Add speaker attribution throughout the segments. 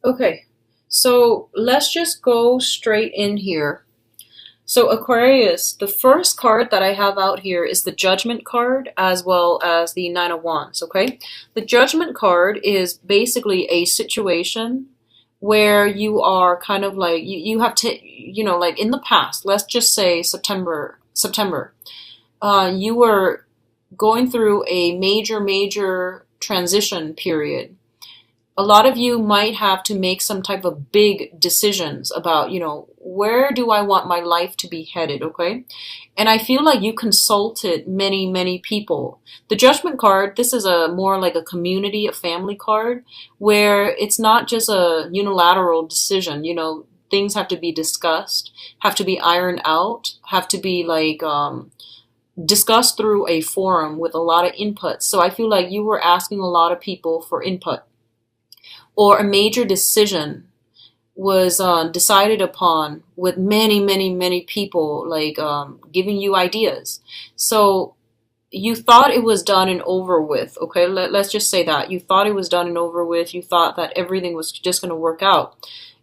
Speaker 1: Okay, so let's just go straight in here. So, Aquarius, the first card that I have out here is the Judgment card as well as the Nine of Wands, okay? The Judgment card is basically a situation where you are kind of like, you have to, like in the past, let's just say September, you were going through a major transition period. A lot of you might have to make some type of big decisions about, where do I want my life to be headed, okay? And I feel like you consulted many people. The Judgment card, this is a more like a community, a family card, where it's not just a unilateral decision, things have to be discussed, have to be ironed out, have to be like discussed through a forum with a lot of input. So I feel like you were asking a lot of people for input, or a major decision was decided upon with many people like giving you ideas. So you thought it was done and over with. Okay, let's just say that you thought it was done and over with. You thought that everything was just going to work out.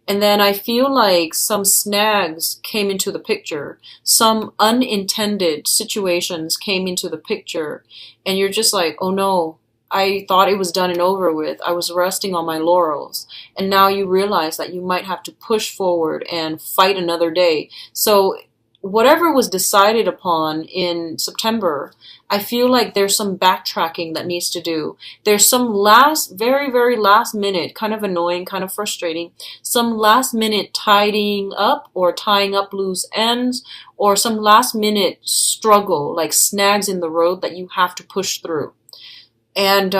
Speaker 1: And then I feel like some snags came into the picture, some unintended situations came into the picture, and you're just like, oh no, I thought it was done and over with. I was resting on my laurels. And now you realize that you might have to push forward and fight another day. So whatever was decided upon in September, I feel like there's some backtracking that needs to do. There's some very last minute, kind of annoying, kind of frustrating, some last minute tidying up or tying up loose ends, or some last minute struggle, like snags in the road that you have to push through. And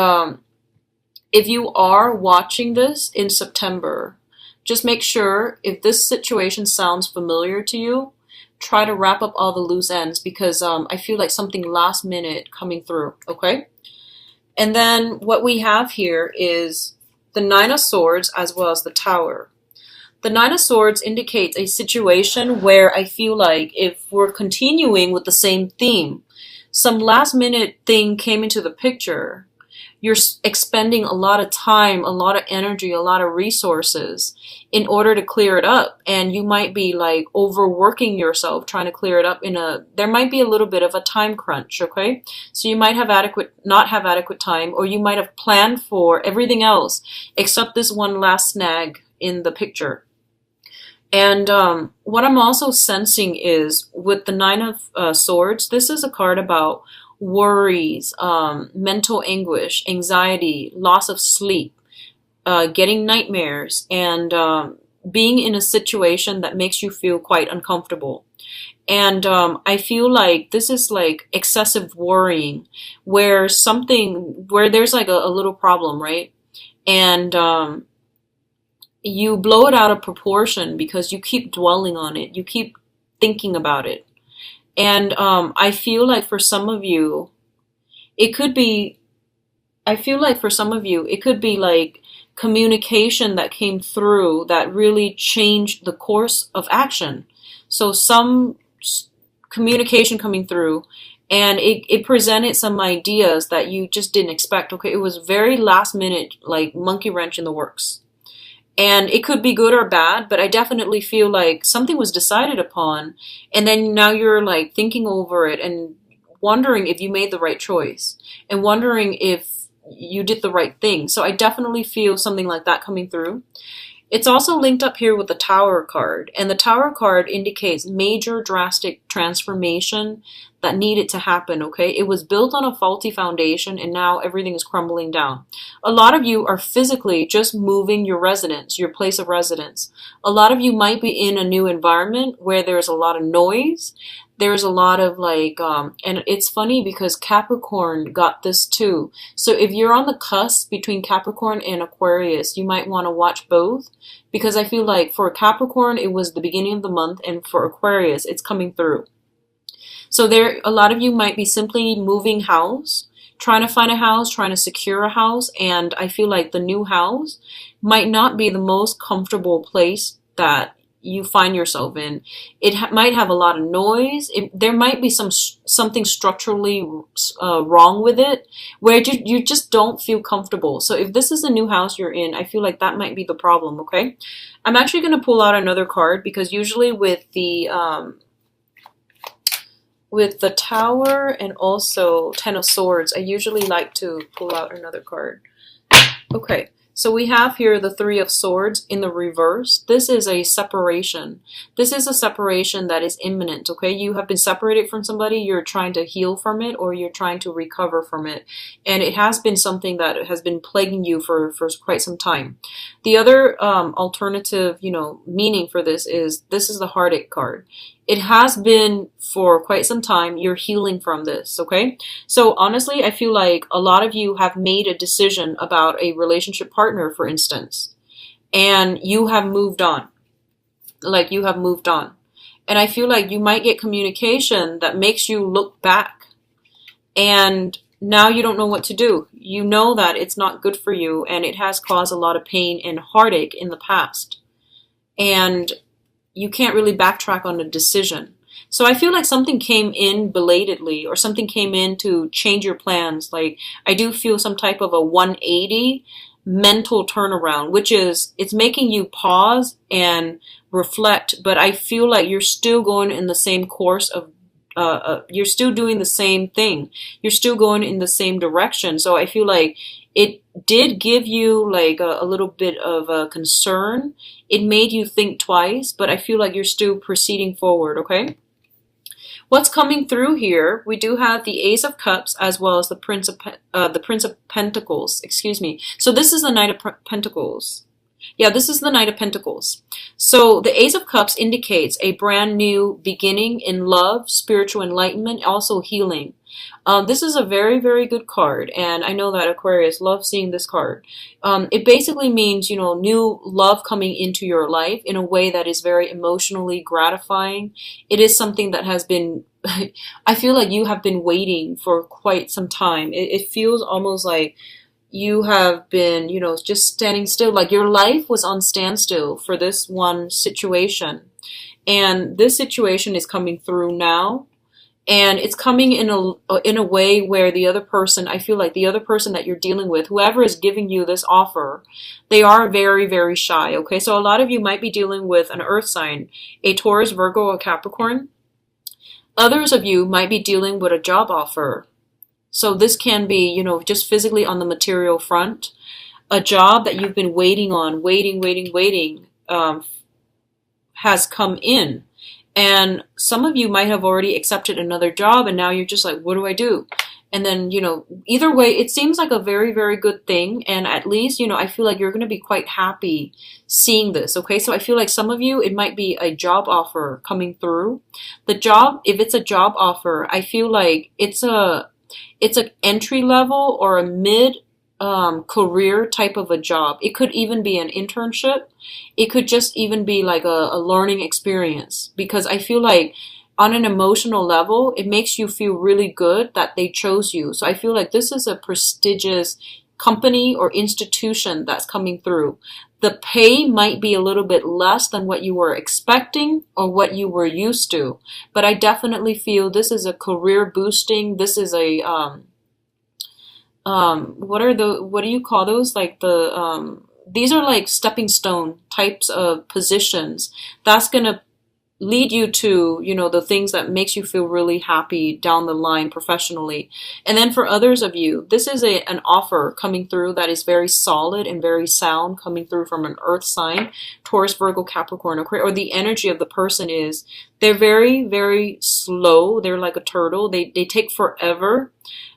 Speaker 1: if you are watching this in September, just make sure if this situation sounds familiar to you, try to wrap up all the loose ends, because I feel like something last minute coming through, okay? And then what we have here is the Nine of Swords as well as the Tower. The Nine of Swords indicates a situation where I feel like if we're continuing with the same theme, some last minute thing came into the picture. You're expending a lot of time, a lot of energy, a lot of resources in order to clear it up. And you might be like overworking yourself trying to clear it up there might be a little bit of a time crunch, okay? So you might not have adequate time, or you might have planned for everything else except this one last snag in the picture. And what I'm also sensing is with the Nine of Swords, this is a card about worries, mental anguish, anxiety, loss of sleep, getting nightmares, and being in a situation that makes you feel quite uncomfortable. And I feel like this is like excessive worrying, where there's like a little problem, right? And you blow it out of proportion because you keep dwelling on it. You keep thinking about it. And I feel like for some of you, it could be like communication that came through that really changed the course of action. So some communication coming through, and it presented some ideas that you just didn't expect. Okay, it was very last minute, like monkey wrench in the works. And it could be good or bad, but I definitely feel like something was decided upon, and then now you're like thinking over it and wondering if you made the right choice and wondering if you did the right thing. So I definitely feel something like that coming through. It's also linked up here with the Tower card, and the Tower card indicates major drastic transformation that needed to happen, okay? It was built on a faulty foundation, and now everything is crumbling down. A lot of you are physically just moving your residence, your place of residence. A lot of you might be in a new environment where there's a lot of noise. There's a lot of like, and it's funny because Capricorn got this too. So if you're on the cusp between Capricorn and Aquarius, you might want to watch both, because I feel like for Capricorn, it was the beginning of the month, and for Aquarius, it's coming through. So a lot of you might be simply moving house, trying to find a house, trying to secure a house, and I feel like the new house might not be the most comfortable place that you find yourself in. It might have a lot of noise. There might be something structurally wrong with it, where you just don't feel comfortable. So if this is a new house you're in, I feel like that might be the problem. Okay, I'm actually going to pull out another card, because usually with the Tower and also Ten of Swords, I usually like to pull out another card. Okay, so we have here the Three of Swords in the reverse. This is a separation. This is a separation that is imminent, okay? You have been separated from somebody, you're trying to heal from it, or you're trying to recover from it. And it has been something that has been plaguing you for quite some time. The other alternative, meaning for this is the Heartache card. It has been for quite some time. You're healing from this, okay? So honestly, I feel like a lot of you have made a decision about a relationship partner, for instance, and you have moved on. Like, you have moved on. And I feel like you might get communication that makes you look back, and now you don't know what to do. You know that it's not good for you, and it has caused a lot of pain and heartache in the past. And you can't really backtrack on a decision. So I feel like something came in belatedly, or something came in to change your plans. Like, I do feel some type of a 180 mental turnaround, which is, it's making you pause and reflect, but I feel like you're still going in the same course of you're still doing the same thing. You're still going in the same direction. So I feel like it did give you like a little bit of a concern. It made you think twice, but I feel like you're still proceeding forward, okay? What's coming through here, we do have the Ace of Cups as well as the Prince of Pentacles, excuse me. So this is the Knight of Pentacles. Yeah, this is the Knight of Pentacles. So the Ace of Cups indicates a brand new beginning in love, spiritual enlightenment, also healing. This is a very, very good card, and I know that Aquarius loves seeing this card. It basically means, new love coming into your life in a way that is very emotionally gratifying. It is something that has been, I feel like you have been waiting for quite some time. It feels almost like you have been, just standing still, like your life was on standstill for this one situation. And this situation is coming through now. And it's coming in a way where the other person, I feel like the other person that you're dealing with, whoever is giving you this offer, they are very, very shy, okay? So a lot of you might be dealing with an earth sign, a Taurus, Virgo, or Capricorn. Others of you might be dealing with a job offer. So this can be, just physically on the material front. A job that you've been waiting on, waiting, has come in. And some of you might have already accepted another job, and now you're just like, what do I do? And then, either way, it seems like a very, very good thing. And at least, I feel like you're going to be quite happy seeing this. Okay, so I feel like some of you, it might be a job offer coming through. The job, if it's a job offer, I feel like it's an entry level or a mid career type of a job. It could even be an internship. It could just even be like a learning experience, because I feel like on an emotional level, it makes you feel really good that they chose you. So I feel like this is a prestigious company or institution that's coming through. The pay might be a little bit less than what you were expecting or what you were used to, but I definitely feel this is a career boosting. This is a what do you call those? Like these are like stepping stone types of positions. That's gonna lead you to, the things that makes you feel really happy down the line professionally. And then for others of you, this is an offer coming through that is very solid and very sound, coming through from an earth sign, Taurus, Virgo, Capricorn, or the energy of the person is, they're very, very slow. They're like a turtle. They take forever.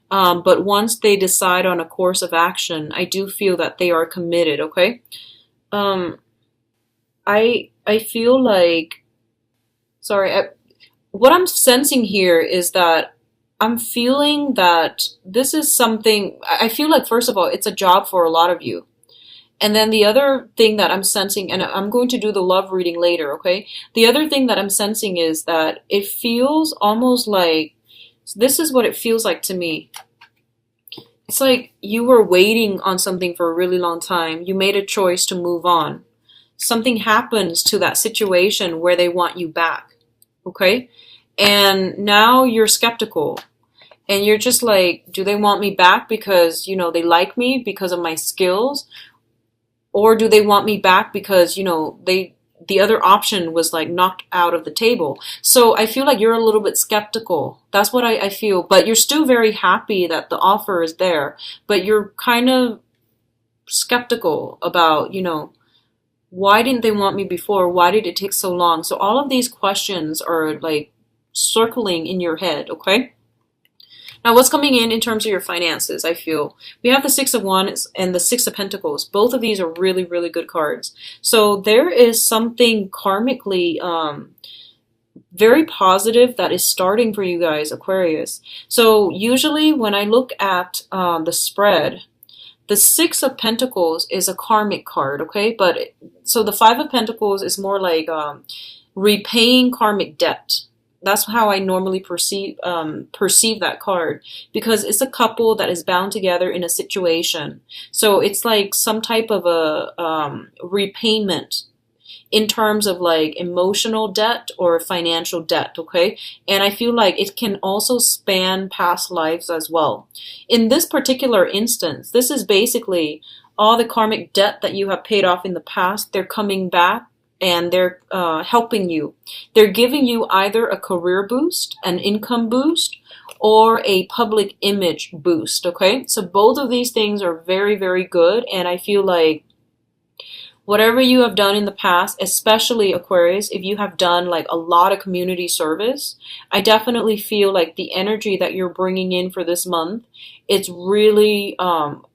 Speaker 1: But once they decide on a course of action, I do feel that they are committed, okay? I feel like, what I'm sensing here is that I'm feeling that this is something, I feel like, first of all, it's a job for a lot of you. And then the other thing that I'm sensing, and I'm going to do the love reading later, okay? The other thing that I'm sensing is that it feels almost like, this is what it feels like to me. It's like you were waiting on something for a really long time. You made a choice to move on. something happens to that situation where they want you back. Okay? And now you're skeptical. And you're just like, do they want me back because, they like me because of my skills? Or do they want me back because, the other option was like knocked out of the table. So I feel like you're a little bit skeptical. That's what I feel. But you're still very happy that the offer is there. But you're kind of skeptical about, why didn't they want me before? Why did it take so long? So all of these questions are like circling in your head, okay? Now, what's coming in terms of your finances, I feel? We have the Six of Wands and the Six of Pentacles. Both of these are really, really good cards. So there is something karmically very positive that is starting for you guys, Aquarius. So usually when I look at the spread, the Six of Pentacles is a karmic card, okay? So the Five of Pentacles is more like repaying karmic debt. That's how I normally perceive that card, because it's a couple that is bound together in a situation. So it's like some type of a repayment in terms of like emotional debt or financial debt, okay? And I feel like it can also span past lives as well. In this particular instance, this is basically all the karmic debt that you have paid off in the past. They're coming back and they're helping you. They're giving you either a career boost, an income boost, or a public image boost, okay? So both of these things are very, very good, and I feel like whatever you have done in the past, especially Aquarius, if you have done like a lot of community service, I definitely feel like the energy that you're bringing in for this month, it's really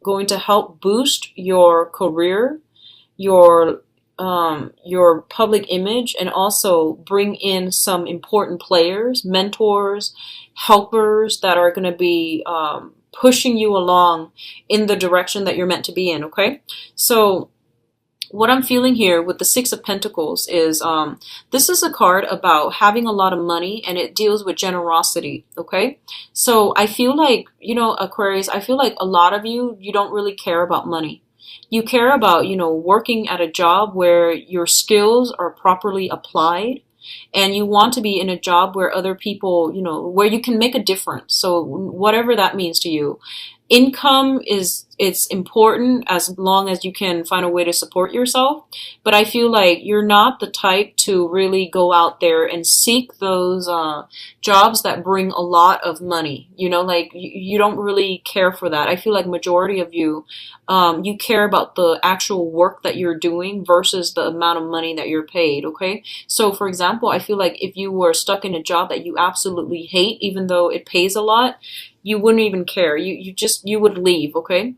Speaker 1: going to help boost your career, your public image, and also bring in some important players, mentors, helpers that are going to be pushing you along in the direction that you're meant to be in, okay? So what I'm feeling here with the Six of Pentacles is this is a card about having a lot of money, and it deals with generosity, okay? So I feel like, Aquarius, I feel like a lot of you don't really care about money. You care about, working at a job where your skills are properly applied, and you want to be in a job where other people, where you can make a difference. So whatever that means to you. Income it's important as long as you can find a way to support yourself. But I feel like you're not the type to really go out there and seek those jobs that bring a lot of money. Like you don't really care for that. I feel like majority of you, you care about the actual work that you're doing versus the amount of money that you're paid, okay? So for example, I feel like if you were stuck in a job that you absolutely hate, even though it pays a lot, you wouldn't even care. You would leave, okay?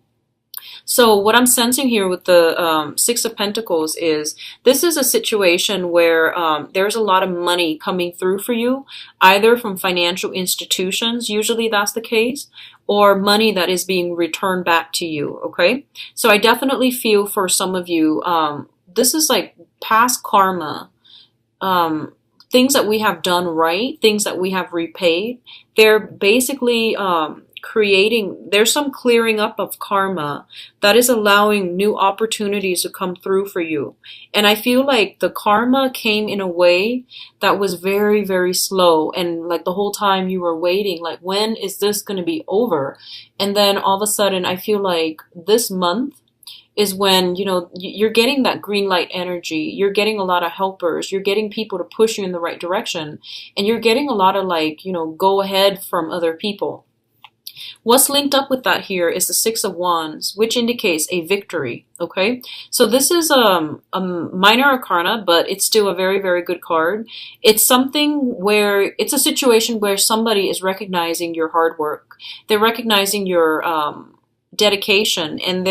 Speaker 1: So what I'm sensing here with the Six of Pentacles is this is a situation where there's a lot of money coming through for you, either from financial institutions, usually that's the case, or money that is being returned back to you, okay? So I definitely feel for some of you, this is like past karma, things that we have done right, things that we have repaid. They're basically there's some clearing up of karma that is allowing new opportunities to come through for you. And I feel like the karma came in a way that was very, very slow. And like the whole time you were waiting, like, when is this going to be over? And then all of a sudden, I feel like this month is when, you're getting that green light energy. You're getting a lot of helpers. You're getting people to push you in the right direction. And you're getting a lot of go ahead from other people. What's linked up with that here is the Six of Wands, which indicates a victory, okay? So this is a minor arcana, but it's still a very, very good card. It's something where, it's a situation where somebody is recognizing your hard work. They're recognizing your dedication, and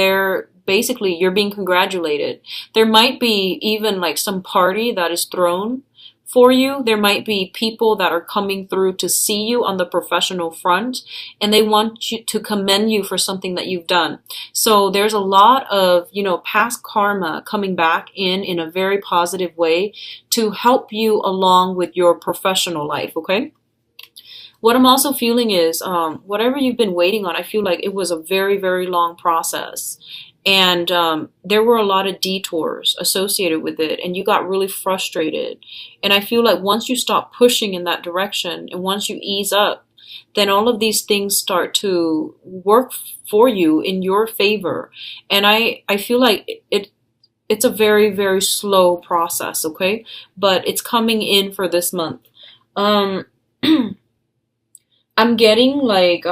Speaker 1: basically you're being congratulated. There might be even like some party that is thrown for you. There might be people that are coming through to see you on the professional front, and they want you to commend you for something that you've done. So there's a lot of, past karma coming back in a very positive way to help you along with your professional life, okay? What I'm also feeling is whatever you've been waiting on, I feel like it was a very, very long process. and there were a lot of detours associated with it, and you got really frustrated. And I feel like once you stop pushing in that direction and once you ease up, then all of these things start to work for you in your favor. And I feel like it's a very, very slow process, okay? But it's coming in for this month. Um, I'm getting like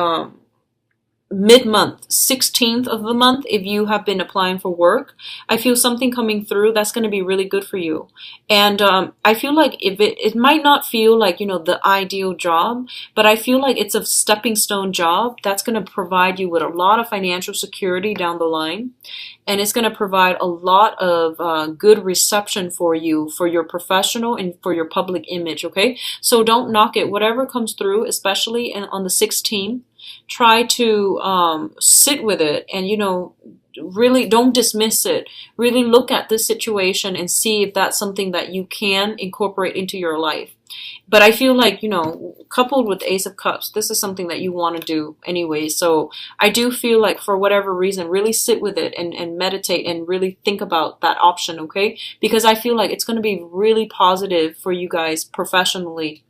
Speaker 1: mid-month, 16th of the month, if you have been applying for work, I feel something coming through that's going to be really good for you. And I feel like if it might not feel like, the ideal job, but I feel like it's a stepping stone job that's going to provide you with a lot of financial security down the line. And it's going to provide a lot of good reception for you, for your professional and for your public image, okay? So don't knock it. Whatever comes through, especially on the 16th, try to sit with it and, really don't dismiss it. Really look at this situation and see if that's something that you can incorporate into your life. But I feel like, coupled with the Ace of Cups, this is something that you want to do anyway. So I do feel like for whatever reason, really sit with it and meditate and really think about that option, okay? Because I feel like it's going to be really positive for you guys professionally.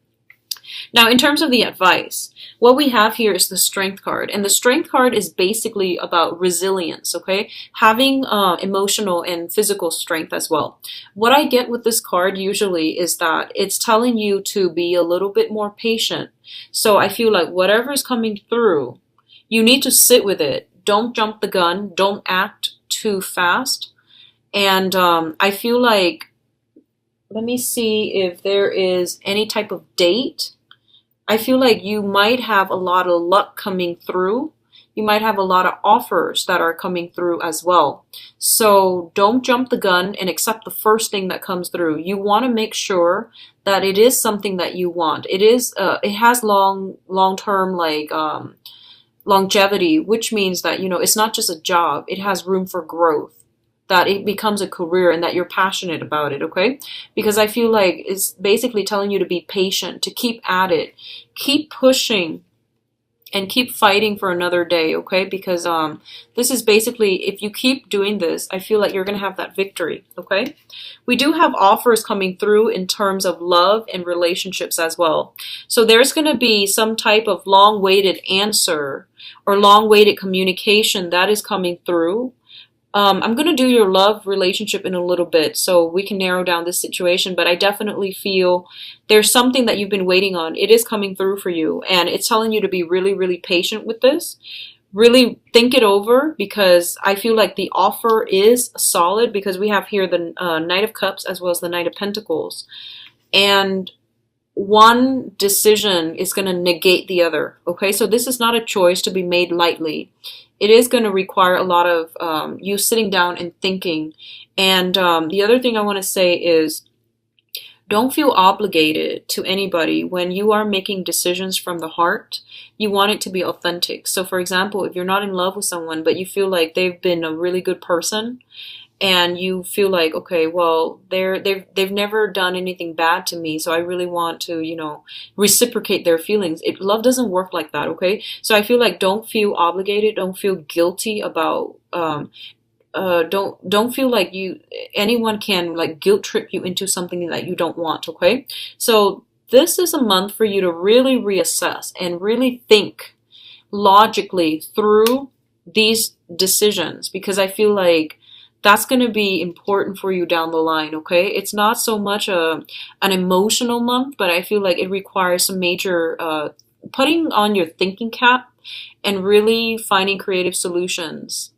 Speaker 1: Now, in terms of the advice, what we have here is the Strength card. And the Strength card is basically about resilience, okay? Having emotional and physical strength as well. What I get with this card usually is that it's telling you to be a little bit more patient. So I feel like whatever is coming through, you need to sit with it. Don't jump the gun. Don't act too fast. And I feel like, let me see if there is any type of date. I feel like you might have a lot of luck coming through. You might have a lot of offers that are coming through as well. So don't jump the gun and accept the first thing that comes through. You want to make sure that it is something that you want. It has long-term longevity, which means that, it's not just a job. It has room for growth, that it becomes a career and that you're passionate about it, okay? Because I feel like it's basically telling you to be patient, to keep at it, keep pushing, and keep fighting for another day, okay? Because this is basically, if you keep doing this, I feel like you're going to have that victory, okay? We do have offers coming through in terms of love and relationships as well. So there's going to be some type of long-awaited answer or long-awaited communication that is coming through. I'm going to do your love relationship in a little bit so we can narrow down this situation, but I definitely feel there's something that you've been waiting on. It is coming through for you, and it's telling you to be really, really patient with this. Really think it over, because I feel like the offer is solid, because we have here the Knight of Cups as well as the Knight of Pentacles. And one decision is going to negate the other, okay? So this is not a choice to be made lightly. It is going to require a lot of you sitting down and thinking. And the other thing I want to say is, don't feel obligated to anybody when you are making decisions from the heart. You want it to be authentic. So for example, if you're not in love with someone, but you feel like they've been a really good person, and you feel like, okay, well, they've never done anything bad to me, so I really want to, reciprocate their feelings. Love doesn't work like that, okay? So I feel like don't feel obligated, don't feel guilty about, don't feel like anyone can like guilt trip you into something that you don't want, okay? So this is a month for you to really reassess and really think logically through these decisions, because I feel like that's going to be important for you down the line, okay? It's not so much an emotional month, but I feel like it requires some major putting on your thinking cap and really finding creative solutions